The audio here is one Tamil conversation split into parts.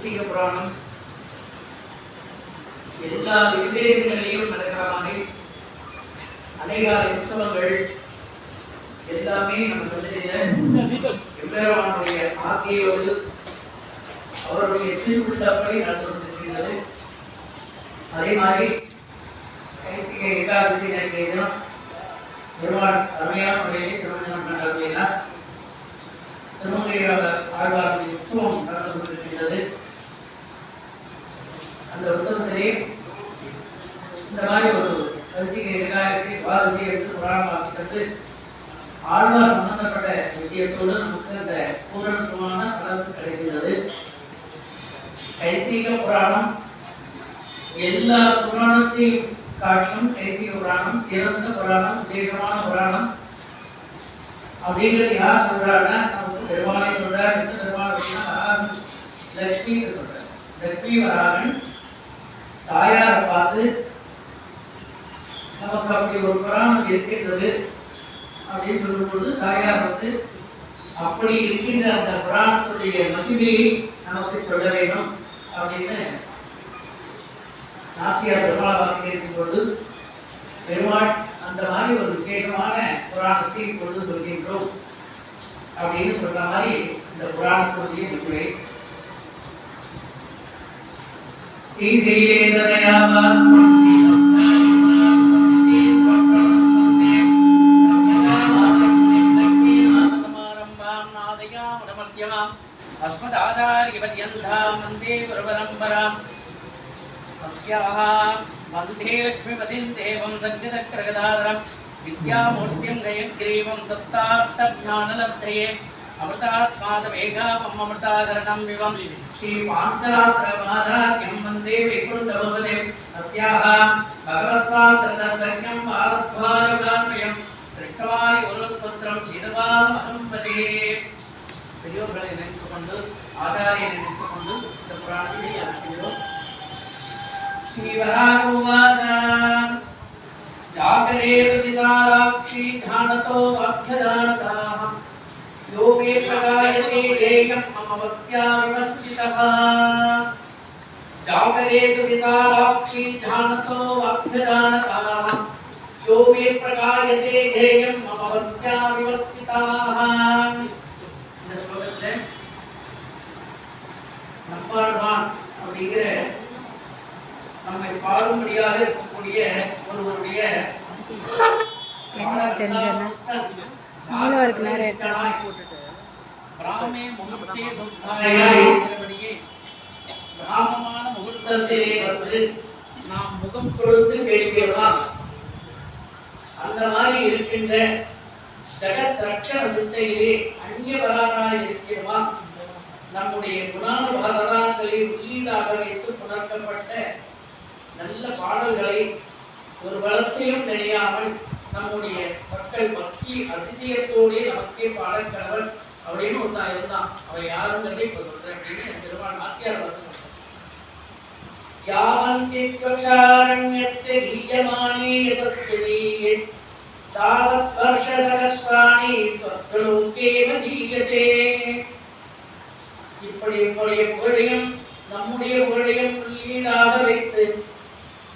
ஐசிக புராணம் எல்லா விதேசங்களிலும் நடக்கிற மாதிரி அநேகால உற்சவங்கள் எல்லாமே நம்ம சந்ததியில எம்பெருமானுடைய ஆக்கையோடு அவருடைய திருவிழாப்படி நடந்து கொண்டிருக்கின்றது. அதே மாதிரி ஐசிக ஏகாதசி நேற்றைய தினம் பெருமாள் அருமையான முறையிலே திருமணம் நடந்ததுனா திருமங்கையாக ஆழ்வாருடைய உற்சவம் நடந்து கொண்டிருக்கின்றது. அந்த உற்சவத்திலே இந்த மாதிரி ஒரு ஐசிக ஏகாதசி துவாதசி என்று புராணமாக்கப்பட்டு ஆழ்வார் சம்பந்தப்பட்ட விஷயத்தோடு நமக்கு அந்த பூரணத்துவமான கலந்து கிடைக்கின்றது. ஐசிக புராணம் எல்லா புராணத்தையும் காட்டிலும் ஐசிக புராணம் சிறந்த புராணம், விசேஷமான புராணம் அப்படிங்கிறது யார் சொல்றாருன்னா நமக்கு பெருமாளை சொல்றார். எந்த பெருமாள் அப்படின்னா லட்சுமி சொல்றார். லட்சுமி வராகன் தாயாரை பார்த்து நமக்கு அப்படி ஒரு புராணம் இருக்கின்றது அப்படின்னு சொல்லும்போது தாயார் வந்து அப்படி இருக்கின்ற அந்த புராணத்துடைய மகிமையை நமக்கு சொல்ல வேண்டும் அப்படின்னு நாச்சியார் பெருமாள் வாக்கு இருக்கும்போது பெருமாள் அந்த மாதிரி ஒரு விசேஷமான புராணத்தை இப்பொழுது சொல்கின்றோம் அப்படின்னு சொல்ற மாதிரி இந்த புராணத்துடைய மகிமை वंदे लक्ष्मीपतिं देवं संगीतक्रगदाधरं विद्यामूर्तिं गयग्रीवं सप्तार्थज्ञानलब्धये अमृतात्मादमेघापम् अमृताधरणं विवं श्री पाञ्चरात्रमाचार्यं वन्दे वैकुण्ठभवदेव अस्याः भगवत्सान्तर्गण्यं भारद्वारगान्वयं दृष्टवारि उरुत्पुत्रं शीतवामहं वदे பெரியோர்களை நினைத்துக் கொண்டு ஆச்சாரியை நினைத்துக் கொண்டு இந்த புராணத்தை அறிகிறோம். श्रीवराहोवाच जागरे प्रतिसाराक्षी ध्यानतो वाक्यदानताः यो मे प्रकायते देयं मम भक्त्या विवस्थितः जागरे प्रतिसाराक्षी ध्यानतो वाक्यदानताः यो मे प्रकायते देयं मम भक्त्या विवस्थिताः. இந்த ஸ்லோகத்துல நம்பாழ்வான் அப்படிங்கிற நம்மை பாடும்படியாக இருக்கக்கூடிய ஒருவருடைய என்ன தெரிஞ்சனா மூலவருக்கு நிறைய டான்ஸ் போட்டுட்டு பிராமே முகூர்த்தே சுத்தாயபடியே பிராமமான முகூர்த்தத்திலே வந்து நாம் முகம் கொடுத்து கேட்கிறோம். அந்த மாதிரி இருக்கின்ற ஜகத் ரட்சண சிந்தையிலே அந்நியவரானாய் இருக்கிறோம். நம்முடைய குணானுபவங்களை உள்ளீடாக வைத்து புணர்க்கப்பட்ட நல்ல பாடல்களை ஒரு வளர்ச்சியும் தெரியாமல் நம்முடைய மக்கள் பக்தி அதிசயத்தோடு நமக்கே பாடக்கடவள் அப்படின்னு ஒருத்தான் இருந்தான். அவன் யாருங்கிறதை இப்ப சொல்றேன் அப்படின்னு பெருமாள் நாச்சியார் வந்து யாவந்தித்வசாரண்யஸ்ய கீயமானே யசஸ்வினீ தாவத் வர்ஷதகஸ்வாணி ஸ்வர்கலோகேவ தீயதே. இப்படி உங்களுடைய புகழையும் நம்முடைய புகழையும் உள்ளீடாக வைத்து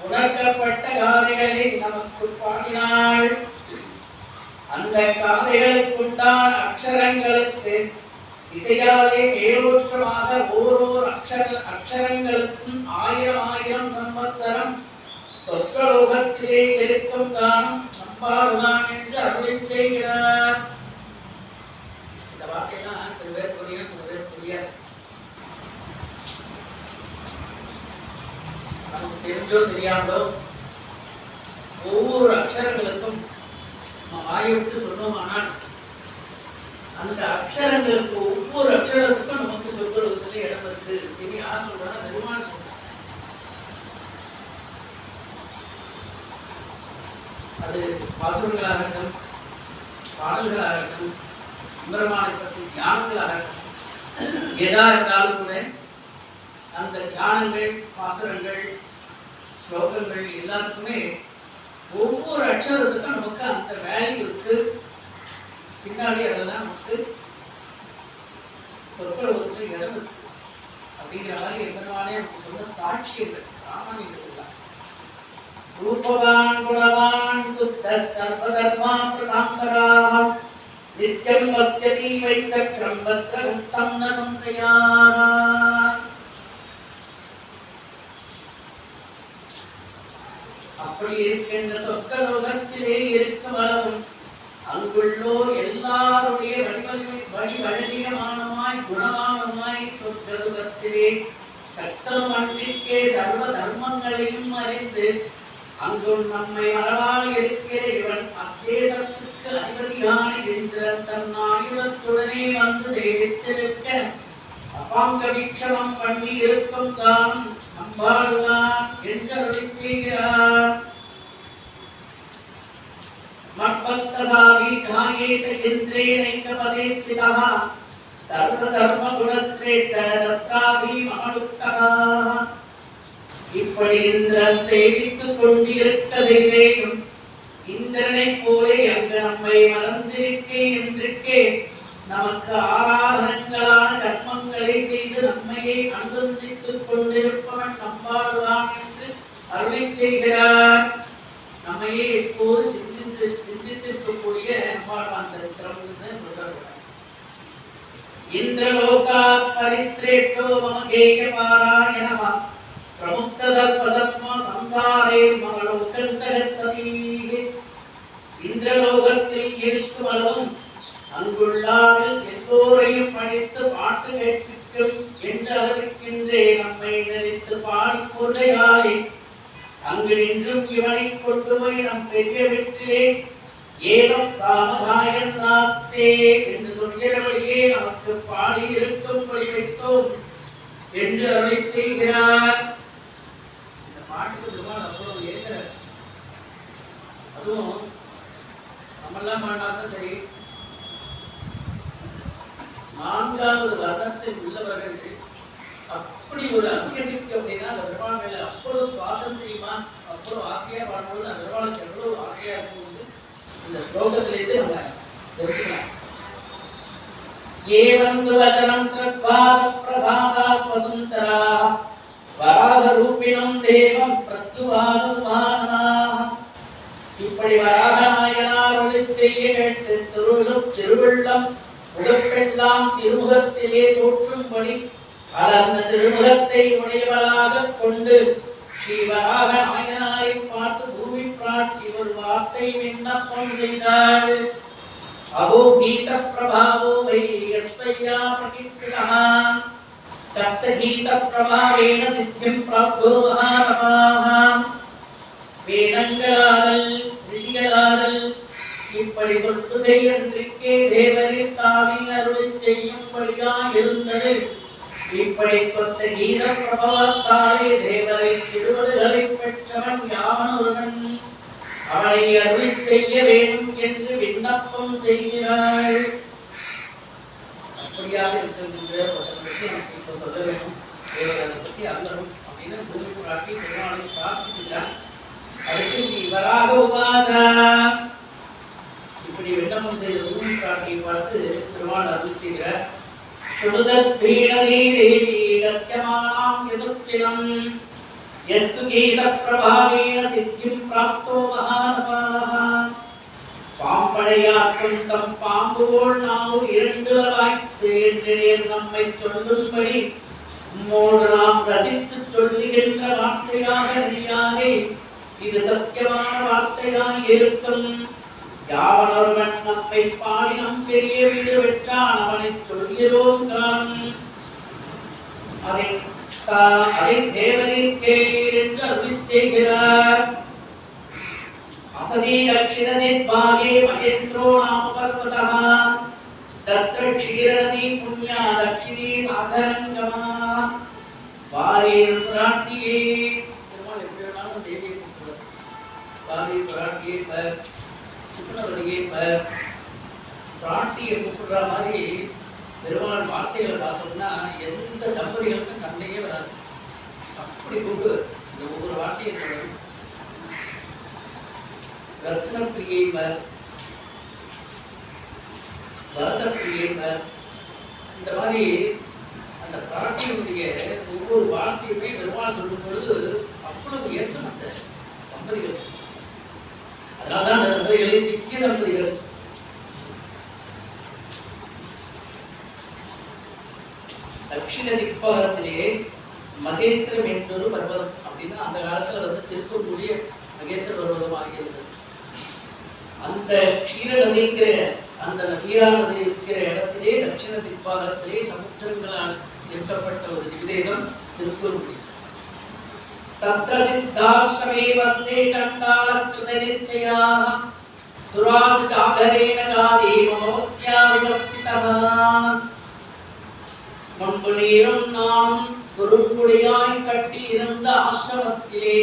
உணர்க்கப்பட்ட காதைகளை நமக்கு பாடினாள். அந்த காதைகளுக்குண்டான அக்ஷரங்களுக்கு இசையாலே மேலோற்றமாக ஓரோர் அக்ஷரங்களுக்கும் 1000 சம்பத்சரம் சொற்கலோகத்திலே இருக்கும் காணும் நம்பாடுவான் என்று அருள் செய்கிறார். இந்த வார்த்தையெல்லாம் சில பேர் புரியும், சில பேர் புரியாது. நமக்கு தெரிஞ்சோ தெரியாமலோ ஒவ்வொரு அக்ஷரங்களுக்கும் நம்ம வாயை விட்டு சொன்னோமானால் அந்த அக்ஷரங்களுக்கு ஒவ்வொரு அக்ஷரத்துக்கும் நமக்கு சொற்களுக்கு இடம் இருக்கு. இனி யார் சொல்றாங்க? பெருமாள் சொல்றாங்க. அது பாசுரங்களாகட்டும், பாடல்களாகட்டும், பெருமாளை பற்றி தியானங்களாகட்டும், எதா இருந்தாலும் கூட அந்த தியானங்கள், பாசுரங்கள், ஸ்லோகங்கள் எல்லாத்துக்குமே ஒவ்வொரு அக்ஷரத்துக்கும் நமக்கு அந்த வேல்யூ இருக்கு. பின்னாடி அதெல்லாம் நமக்கு சொற்களுக்கு இடம் இருக்கு. அப்படிங்கிற மாதிரி எம்பெருமானே நமக்கு சொன்ன சாட்சியங்கள் ராமாயணங்கள்லாம். ரூபவான் குணவான் சுத்த சர்வதர்மா பிரதாம்பராம் நித்யம் பஸ்யதி வைச்சக்ரம் வஸ்திரஹஸ்தம் ந சம்சயாத். அப்படி இருக்கின்ற சொர்க்கலோகத்திலே இருக்கும் அளவும் அங்குள்ளோர் எல்லாருடைய வழிவழியமானமாய் குணமானமாய் சொர்க்கலோகத்திலே சட்டம் மண்ணிற்கே சர்வ தர்மங்களையும் அறிந்து அங்கும் நம்மை மறவால் இருக்கிற இவன் அத்தேசத்துக்கு அதிபதியான இந்திரன் தன் ஆயுதத்துடனே வந்து தேவித்திருக்க அப்பாங்க வீட்சணம் பண்ணி இருக்கும் தான் நம்பாடுவான் என்று அருளிச் செய்கிறார். மத்பக்ததாவி ஜாயேத இந்திரேணைக்கபதேத்திதः சர்வதர்ம குணஸ்ரேஷ்ட தத்ராவி மகளுத்தகः. இப்படி இந்திரன் சேவித்துக் கொண்டிருக்க செய்தேயும் இந்திரனைப் போலே அங்கு நம்மை மறந்திருக்கே என்றிருக்கே நமக்கு ஆராதனங்களான கர்மங்களை செய்து நம்மையே அனுசந்தித்துக் கொண்டிருப்பவன் நம்பாடுவான் என்று அருளிச் செய்கிறார். நம்மையே எப்போது சிந்தித்திருக்கக்கூடிய நம்பாடுவான் சரித்திரம் என்று சொல்றார். இந்திரலோகா பரித்ரேட்டோ மமகேய பாராயணம பிரமுக்ததத்வதத்மா சம்சாரே மகளோகன் சகத்சதீஹி. இந்திரலோகத்தில் இருக்கும் அளவும் அங்குள்ளார்கள் எல்லோரையும் பணித்து பாட்டு கேட்பிக்கும் என்று அறிவிக்கின்றே நம்மை நினைத்து பாடி கொள்ளையாலே அங்கு நின்றும் இவனை கொண்டு போய் நம் பெரிய வீட்டிலே ஏலம் சாமதாயன் நாத்தே என்று சொல்கிறபடியே நமக்கு பாடி இருக்கும்படி வைத்தோம் என்று அருளிச் செய்கிறார். இந்த பாட்டுக்கு அவ்வளவு ஏற்கிறார். அதுவும் நம்மெல்லாம் பாடினாலும் சரி, நான்காவது வர்ணத்தில் உள்ளவர்கள் அப்படி ஒரு அத்தியசிக்கு அப்படின்னா அந்த பெருமாள் மேல அவ்வளவு சுவாதந்திரியமா அவ்வளவு ஆசையா பாடும்போது அந்த பெருமாளுக்கு எவ்வளவு ஆசையா இருக்கும்போது இந்த ஸ்லோகத்திலேருந்து நம்ம தெரிஞ்சுக்கலாம். ஏவம் துவசனம் த்ரத்வாத பிரசாதாத் வசுந்தரா வராக ரூபிணம் தேவம் பிரத்யுவாசுமானாः. இப்படி வராக நாயனார் ஒளிச் செய்ய கேட்டு திருவுள்ளம் உடற்பெல்லாம் திருமுகத்திலே தோற்றும்படி அலர்ந்த திருமுகத்தை உடையவளாக கொண்டு ஸ்ரீவராக நாயனாரை பார்த்து பூமி பிராட்டி ஒரு வார்த்தை விண்ணப்பம் செய்தாள். அகோ கீத பிரபாவோ வை யஸ்மையா பிரகிருதः தஸ்ய கீத பிரபாவேன சித்திம் பிராப்தோ மகானபாः. வேதங்களால் ரிஷிகளால் இப்படி சொல்லுதை என்றிக்கே தேவரின் தாவி அருளிச் செய்யும்படியாய் இருந்தது. இப்படி கொத்த கீத பிரபவத்தாலே தேவரை திருவடுகளை பெற்றவன் யாவனொருவன் அவனை அருளிச் செய்ய வேண்டும் என்று விண்ணப்பம் செய்கிறாள். அப்படியாக இருக்கின்ற நமக்கு இப்ப சொல்ல வேண்டும். தேவரை பற்றி அங்கரும் அப்படின்னு பூமி புராட்டி பெருமாளை பிரார்த்திக்கிறான். அதுக்கு ஸ்ரீ வராக உவாசா இப்படி விண்ணப்பம் செய்த பூமி பிராட்டியை பார்த்து பெருமாள் அருள் செய்கிறார். சுடுதத் பீடதே தேவி லட்சமானாம் யதுப்பினம் யஸ்து கீத பிரபாவேன சித்திம் பிராப்தோ மகானபாः. பாம்படையாக்கும் தம் பாம்பு போல் நாம் இரண்டு வாய்த்து என்று நம்மை சொல்லும்படி உம்மோடு நாம் ரசித்து சொல்லுகின்ற வார்த்தையாக அறியாதே இது சத்தியமான வார்த்தையாய் இருக்கும். யாவனொருவன் நம்மை பாடி நம் பெரிய வீடு வெற்றான் அவனை சொல்கிறோம் தான். அதை தேவனின் கேளீர் என்று அருளிச் செய்கிறார். அசதி தட்சிணதிர்பாகே மகேந்திரோ நாம பர்வதः தத்ர க்ஷீரநதி புண்ணியா தட்சிணி சாகரங்கமா. வாரீர் பிராட்டியே பெருமாள் எப்படி வேணாலும் தேவியை கூப்பிடுவார். வாரீர் பிராட்டியே பர் சுப்னவதியை பர் பிராட்டியை கூப்பிடுற மாதிரி பெருமாள் வார்த்தைகளை பார்த்தோம்னா எந்த தம்பதிகளுக்கும் சண்டையே வராது. அப்படி கூப்பிடு இந்த ஒவ்வொரு வார்த்தையும் சொல்லணும். ரத்ன பிரியை பர் வரத பிரியை பர் இந்த மாதிரி அந்த பிராட்டியுடைய ஒவ்வொரு வார்த்தையுமே பெருமாள் சொல்லும் பொழுது அவ்வளவு ஏற்றம் அந்த தம்பதிகள். அதனால்தான் அந்த தம்பதிகளை நித்திய தம்பதிகள். தட்சிண திக்பாகத்திலே மகேந்திரம் என்றொரு பர்வதம் அப்படின்னா அந்த காலத்துல திருக்கக்கூடிய மகேந்திர பர்வதமாக இருந்தது. அந்த க்ஷீர நதிக்கிற அந்த நதியானது இருக்கிற இடத்திலே தட்சிண திக்பாகத்திலே சமுத்திரங்களால் நிறுத்தப்பட்ட ஒரு திவிதேசம் திருக்குறுங்குடி. தத்ர சித்தாஸ்ரமே வந்தே சண்டால கிருதநிச்சயாः துராஜ ஜாகரேன காதே மமோத்யா விவர்த்திதः. முன்பு நீரும் நானும் குறுங்குடியாய் கட்டி இருந்த ஆசிரமத்திலே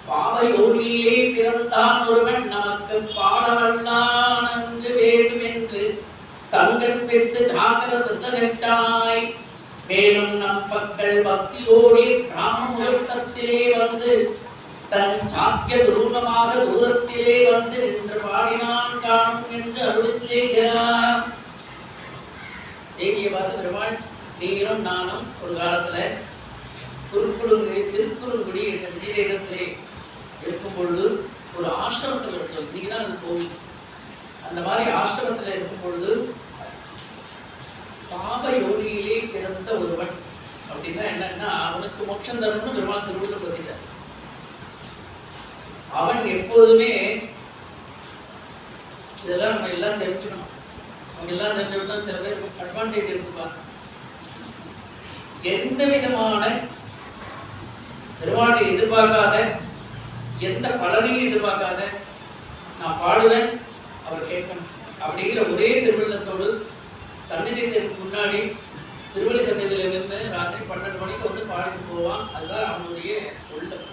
பாவையோடியிலே பிறந்தான் ஒருவன் நமக்கு பாடவல்லான் என்று வேண்டும் என்று சங்கல்பித்து ஜாகிரதாய் மேலும் நம் மக்கள் பக்தியோடு பிராம முகூர்த்தத்திலே வந்து தன் சாத்திய துருவமாக தூரத்திலே வந்து நின்று பாடினான் காணும் என்று அருள் செய்கிறார். தேவியை பார்த்து பெருமாள் நீரும் நானும் ஒரு காலத்துல திருக்குறுங்குடி என்ற விஜயதேசத்திலே இருக்கும் பொழுது ஒரு ஆசிரமத்தில் இருக்கும். இன்னைக்குதான் அது கோவில். அந்த மாதிரி ஆசிரமத்தில் இருக்கும் பொழுது பாப யோகியிலே பிறந்த ஒருவன் அப்படின்னா என்னன்னா அவனுக்கு மோட்சம் தரணும்னு பெருமாள் திருவிழா பத்திட்டார். அவன் எப்போதுமே இதெல்லாம் நம்ம எல்லாம் தெரிஞ்சுக்கணும். அவங்க எல்லாம் தெரிஞ்சுக்கிட்டா சில பேர் அட்வான்டேஜ் இருக்குப்பாங்க. எந்த விதமான பெருமாளை எதிர்பார்க்காத, எந்த பலனையும் எதிர்பார்க்காத நான் பாடுவேன் அவர் கேட்கணும் அப்படிங்கிற ஒரே திருவிழத்தோடு சந்நிதியத்திற்கு முன்னாடி திருவள்ளி சந்நிதியில இருந்து ராத்திரி 12 மணிக்கு வந்து பாடிட்டு போவான். அதுதான் அவனுடைய உள்ளம்.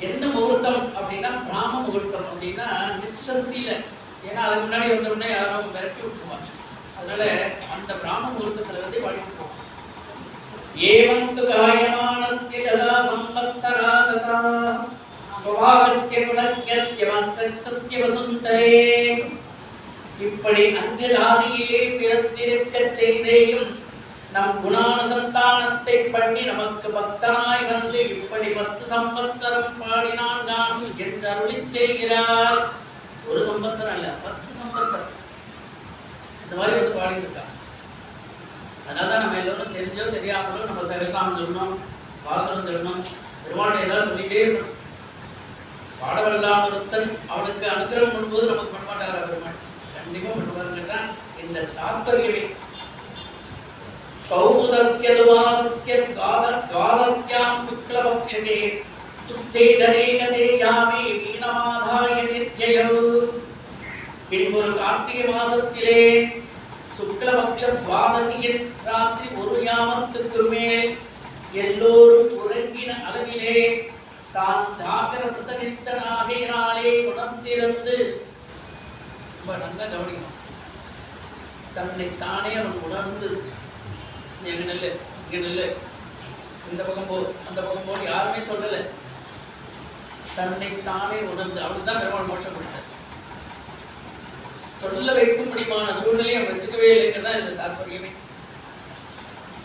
எந்த முகூர்த்தம் அப்படின்னா பிராம முகூர்த்தம் அப்படின்னா நிச்சந்தியில, ஏன்னா அதுக்கு முன்னாடி வந்தோடனே யாரும் விரட்டி விட்டுருவாங்க. அதனால அந்த பிராம முகூர்த்தத்துல வந்து பாடிட்டு போவான். ஏவம் து காயமானஸ்ய கதா சம்வத்சரா ததா ஸ்வபாவஸ்ய குணக்யஸ்ய வந்தஸ்ய வசுந்தரே. இப்படி அந்நிய ஜாதியிலே பிறந்திருக்கச் செய்தேயும் நம் குணானுசந்தானத்தை பண்ணி நமக்கு பக்தனாய் வந்து இப்படி 10 சம்பத்சரம் பாடினான் நான் என்று அருளிச் செய்கிறார். ஒரு சம்பத்சரம் இல்ல, 10 சம்பத்சரம் இந்த மாதிரி வந்து பாடிட்டு இருக்காங்க. அதனால்தான் நம்ம எல்லோரும் தெரிஞ்சோ தெரியாமலோ நம்ம சகஸ்நாமம் சொல்லணும், வாசனம் சொல்லணும், பெருமாள் ஏதாவது சொல்லிட்டே இருக்கணும். பாடவெல்லாம் ஒருத்தன் அவனுக்கு அனுகிரகம் பண்ணும்போது நமக்கு பண்ணமாட்டாரா பெருமாள்? கண்டிப்பா பண்ணுவாருன்னா இந்த தாற்பயமே. கௌமுதஸ்ய துவாசஸ்ய காலஸ்யாம் சுக்லபக்ஷகே சுக்தே ஜனேகதே யாமே மீனமாதாய நித்யயோ. பின்பொரு கார்த்திகை மாசத்திலே சுக்லபக்ஷ துவாதசியின் ராத்திரி ஒரு யாமத்துக்கு மேல் எல்லோரும் உறங்கின அளவிலே தான் ஜாகிரத நிஷ்டனாகினாலே உணர்ந்திருந்து ரொம்ப நல்லா கவனிக்கணும். தன்னை தானே அவன் உணர்ந்து எங்க நெல்லு இங்க நெல்லு இந்த பக்கம் போ அந்த பக்கம் போ யாருமே சொல்லல. தன்னை தானே உணர்ந்து அவனுக்கு தான் பெருமாள் மோட்சம் கொடுத்தார். சொல்ல வைக்கும்படியான சூழ்நிலையை அவன் வச்சுக்கவே இல்லைங்கிறதா இந்த தாற்பயமே.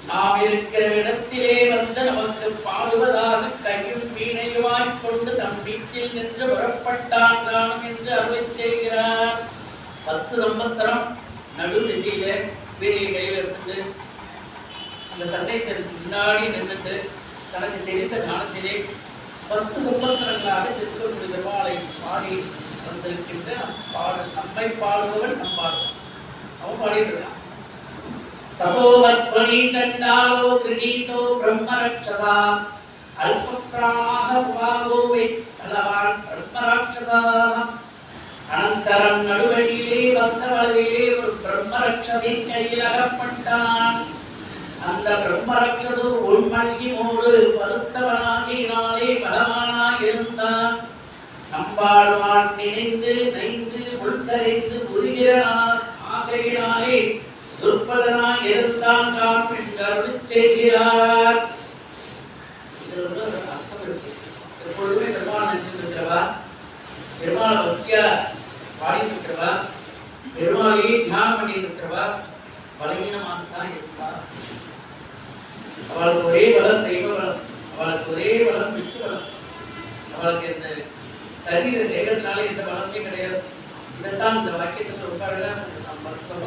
நாம் இருக்கிற இடத்திலே வந்து நமக்கு பாடுவதாக கையும் வீணையுமாய் கொண்டு தம் வீட்டில் நின்று புறப்பட்டான் காணும் என்று அருள் செய்கிறார். 10 சம்பத்சரம் நடு திசையில வீணையை கையில் எடுத்துட்டு அந்த சண்டைத்திற்கு முன்னாடி நின்றுட்டு தனக்கு தெரிந்த காலத்திலே 10 சம்பத்சரங்களாக திருக்குறுங்குடி பெருமாளை பாடி வந்திருக்கின்ற நம்மை பாடுபவன் நம் பாடுவான். அவன் பாடிட்டு இருக்கான். தபோவத்வனி சண்டாலோ கிரகீதோ பிரம்மரக்ஷசா அல்பப்ராணாக சுபாவோவை பலவான் பிரம்மராட்சசா. அனந்தரம் நடுவழியிலே வந்த வளவிலே ஒரு பிரம்மரக்ஷசின் கையில் அகப்பட்டான். அந்த பிரம்மரக்ஷசு உள்மல்கிமோடு பருத்தவனாகினாலே பலவானாய் இருந்தான். நம்பாழ்வான் நினைந்து நைந்து உள்கரைந்து உருகிறார் ஆகையினாலே துர்பலனாய் இருந்தான் காம் என்று அருள் செய்கிறார். இது ஒரு அர்த்தம் இருக்கு. எப்பொழுதுமே பெருமாள் நினைச்சுட்டு இருக்கிறவா, பெருமாள் பக்தியா பாடிட்டு இருக்கிறவா, பெருமாளையே தியானம் பண்ணிட்டு இருக்கிறவா பலகீனமானதான் இருந்தார். அவளுக்கு ஒரே பலம் தெய்வ பலம், அவளுக்கு ஒரே பலம் விஷ்ணு பலம். அவளுக்கு இந்த சரீர தேகத்தினால எந்த பலமே கிடையாது. இதைத்தான் இந்த வாக்கியத்துக்கு ரொம்ப அழகா சொல்றாங்க.